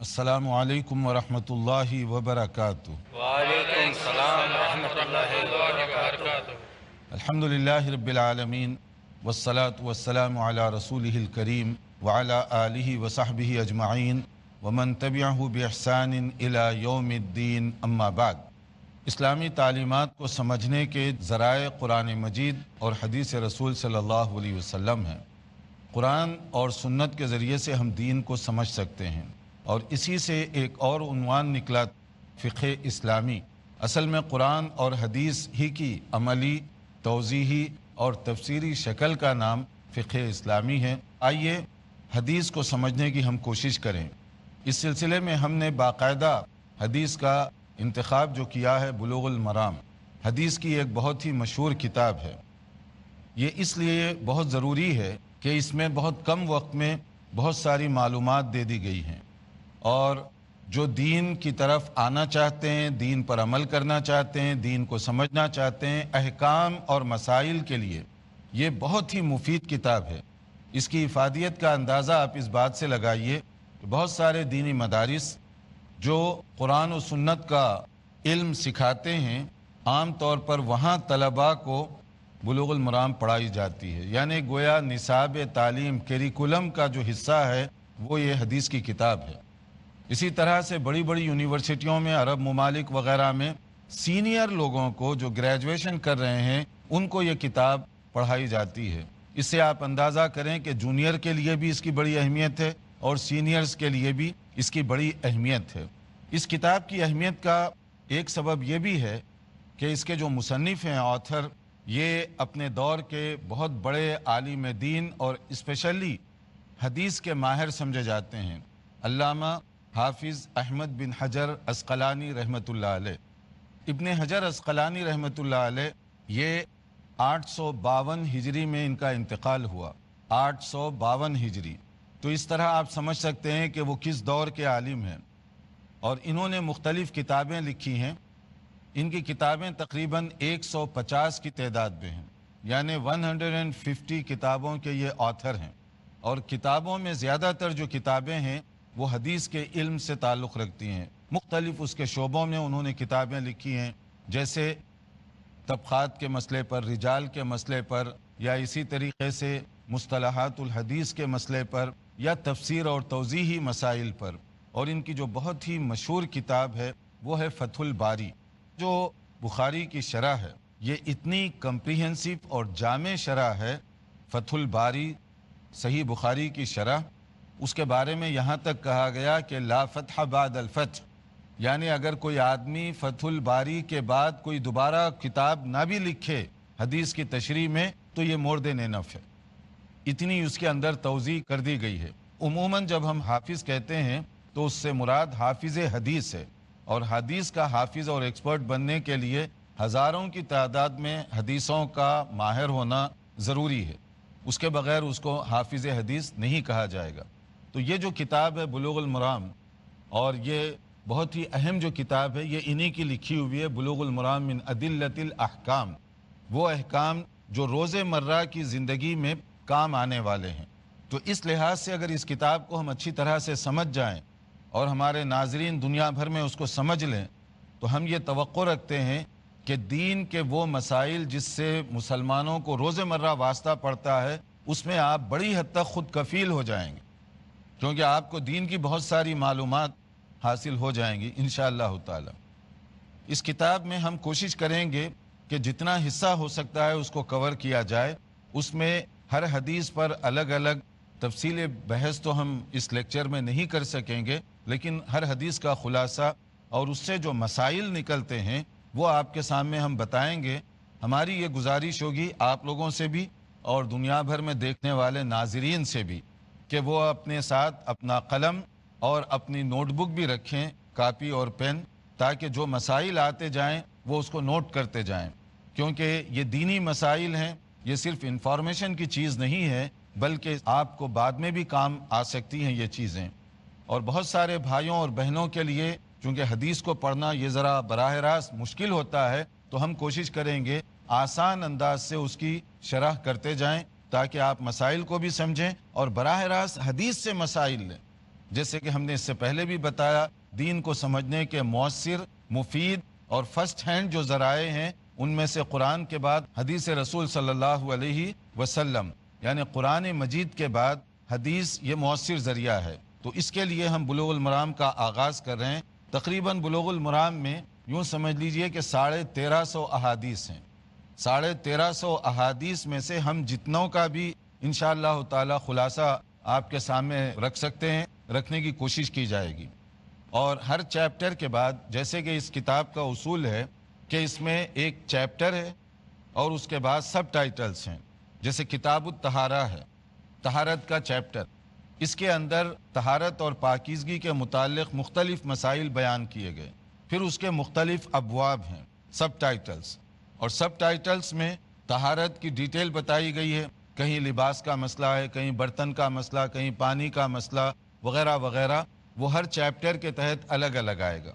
अस्सलामु अलैकुम वरहमतुल्लाहि वबरकातुहू। वालेकुम सलाम रहमतुल्लाहि व बरकातुहू। अल्हम्दुलिल्लाहि रब्बिल आलमीन वस्सलातु वस्सलामु अला रसूलिहिल करीम व अला आलिहि व सहबिहि अजमाइन व मन तबिअहु बिइहसानिन इला यौमिद्दीन, अम्मा बाद। इस्लामी तालीमात को समझने के ज़राए कुरान मजीद और हदीस रसूल सल्लल्लाहु अलैहि वसल्लम हैं। कुरान और सुन्नत के ज़रिए से हम दीन को समझ सकते हैं, और इसी से एक और उन्वान निकला, फ़िक़्ह इस्लामी। असल में कुरान और हदीस ही की अमली, तौज़ीही और तफसीरी शक्ल का नाम फ़िक़्ह इस्लामी है। आइए हदीस को समझने की हम कोशिश करें। इस सिलसिले में हमने बाकायदा हदीस का इंतखाब जो किया है बुलूगुल मराम। हदीस की एक बहुत ही मशहूर किताब है। ये इसलिए बहुत ज़रूरी है कि इसमें बहुत कम वक्त में बहुत सारी मालूमात दे दी गई हैं, और जो दीन की तरफ आना चाहते हैं, दीन पर अमल करना चाहते हैं, दीन को समझना चाहते हैं, अहकाम और मसाइल के लिए ये बहुत ही मुफीद किताब है। इसकी इफ़ादियत का अंदाज़ा आप इस बात से लगाइए कि बहुत सारे दीनी मदारिस जो कुरान और सुन्नत का इल्म सिखाते हैं, आम तौर पर वहाँ तलबा को बुलूगुल मराम पढ़ाई जाती है, यानी गोया निसाब तालीम करिकुलम का जो हिस्सा है वो ये हदीस की किताब है। इसी तरह से बड़ी बड़ी यूनिवर्सिटियों में, अरब ममालिक वग़ैरह में सीनियर लोगों को जो ग्रेजुएशन कर रहे हैं उनको ये किताब पढ़ाई जाती है। इससे आप अंदाज़ा करें कि जूनियर के लिए भी इसकी बड़ी अहमियत है और सीनियर्स के लिए भी इसकी बड़ी अहमियत है। इस किताब की अहमियत का एक सबब ये भी है कि इसके जो मुसन्निफ़ हैं, ऑथर, ये अपने दौर के बहुत बड़े आलिम दीन और स्पेशली हदीस के माहिर समझे जाते हैं। अल्लामा हाफिज़ अहमद बिन हजर अस्क़लानी रहमतुल्लाह अलैह। इब्ने हजर अस्क़लानी रहमतुल्लाह अलैह ये 852 हिजरी में इनका इंतकाल हुआ। 852 हिजरी। तो इस तरह आप समझ सकते हैं कि वो किस दौर के आलिम हैं। और इन्होंने मुख्तलिफ़ किताबें लिखी हैं। इनकी किताबें तकरीबन 150 की तादाद में हैं, यानी 150 किताबों के ये ऑथर हैं। और किताबों में ज़्यादातर जो किताबें हैं वो हदीस के इल्म से ताल्लुक़ रखती हैं। मुख्तलिफ़ उसके शोबों में उन्होंने किताबें लिखी हैं, जैसे तबक़ात के मसले पर, रिजाल के मसले पर, या इसी तरीक़े से मुस्तलहातुल हदीस के मसले पर, या तफसीर और तौज़ीही मसाइल पर। और इनकी जो बहुत ही मशहूर किताब है वो है फ़थुल बारी, जो बुखारी की शरह है। ये इतनी कम्प्रीहेंसिव और जामे शरह है फ़थुल बारी, सही बुखारी की शरह। उसके बारे में यहाँ तक कहा गया कि ला फ़तह बाद अल फ़तह, यानी अगर कोई आदमी फ़थुल बारी के बाद कोई दोबारा किताब ना भी लिखे हदीस की तशरीह में तो ये मोर्द नेनफ़ है। इतनी उसके अंदर तौज़ीह कर दी गई है। उमूमन जब हम हाफिज़ कहते हैं तो उससे मुराद हाफिज़ हदीस है, और हदीस का हाफिज़ और एक्सपर्ट बनने के लिए हज़ारों की तादाद में हदीसों का माहिर होना ज़रूरी है। उसके बग़ैर उसको हाफिज़ हदीस नहीं कहा जाएगा। तो ये जो किताब है बुलूगुल मराम, और ये बहुत ही अहम जो किताब है, ये इन्हीं की लिखी हुई है। बुलूगुल मराम मिन अदिल्लतिल अहकाम, वो अहकाम जो रोज़मर्रा की ज़िंदगी में काम आने वाले हैं। तो इस लिहाज से अगर इस किताब को हम अच्छी तरह से समझ जाएं और हमारे नाज़रीन दुनिया भर में उसको समझ लें, तो हम ये तवक्को रखते हैं कि दीन के वो मसाइल जिससे मुसलमानों को रोज़मर्रा वास्ता पड़ता है उसमें आप बड़ी हद तक खुद कफ़ील हो जाएंगे, क्योंकि आपको दीन की बहुत सारी मालूमात हासिल हो जाएंगी इंशाअल्लाह ताला। इस किताब में हम कोशिश करेंगे कि जितना हिस्सा हो सकता है उसको कवर किया जाए। उसमें हर हदीस पर अलग अलग तफसील बहस तो हम इस लेक्चर में नहीं कर सकेंगे, लेकिन हर हदीस का खुलासा और उससे जो मसाइल निकलते हैं वो आपके सामने हम बताएंगे। हमारी ये गुजारिश होगी आप लोगों से भी और दुनिया भर में देखने वाले नाज़रीन से भी कि वो अपने साथ अपना कलम और अपनी नोटबुक भी रखें, कापी और पेन, ताकि जो मसाइल आते जाएं वो उसको नोट करते जाएं। क्योंकि ये दीनी मसाइल हैं, ये सिर्फ इंफॉर्मेशन की चीज़ नहीं है, बल्कि आपको बाद में भी काम आ सकती हैं ये चीज़ें। और बहुत सारे भाइयों और बहनों के लिए चूँकि हदीस को पढ़ना ये ज़रा बराह रास्त मुश्किल होता है, तो हम कोशिश करेंगे आसान अंदाज से उसकी शरह करते जाएं, ताकि आप मसाइल को भी समझें और बराह रास्त हदीस से मसाइल लें। جیسے کہ ہم نے اس سے پہلے بھی بتایا، دین کو سمجھنے کے مؤثر، مفید اور فرسٹ ہینڈ جو ذرائع ہیں، ان میں سے قرآن کے بعد حدیث رسول صلی اللہ علیہ وسلم، یعنی قرآن مجید کے بعد حدیث یہ مؤثر ذریعہ ہے۔ تو اس کے لیے ہم بلوغ المرام کا آغاز کر رہے ہیں۔ تقریباً بلوغ المرام میں یوں سمجھ لیجئے کہ 1350 احادیث ہیں۔ 1350 احادیث میں سے ہم جتنوں کا بھی انشاءاللہ تعالی خلاصہ آپ کے سامنے رکھ سکتے ہیں، رکھنے کی کوشش کی جائے گی۔ اور ہر چیپٹر کے بعد، جیسے کہ اس کتاب کا اصول ہے کہ اس میں ایک چیپٹر ہے اور اس کے بعد سب ٹائٹلز ہیں، جیسے کتاب الطہارہ ہے، طہارت کا چیپٹر، اس کے اندر طہارت اور پاکیزگی کے متعلق مختلف مسائل بیان کیے گئے، پھر اس کے مختلف ابواب ہیں، سب ٹائٹلز، اور سب ٹائٹلز میں طہارت کی ڈیٹیل بتائی گئی ہے، کہیں لباس کا مسئلہ ہے، کہیں برتن کا مسئلہ، کہیں پانی کا مسئلہ وغیرہ وغیرہ، وہ ہر چیپٹر کے تحت الگ الگ آئے گا۔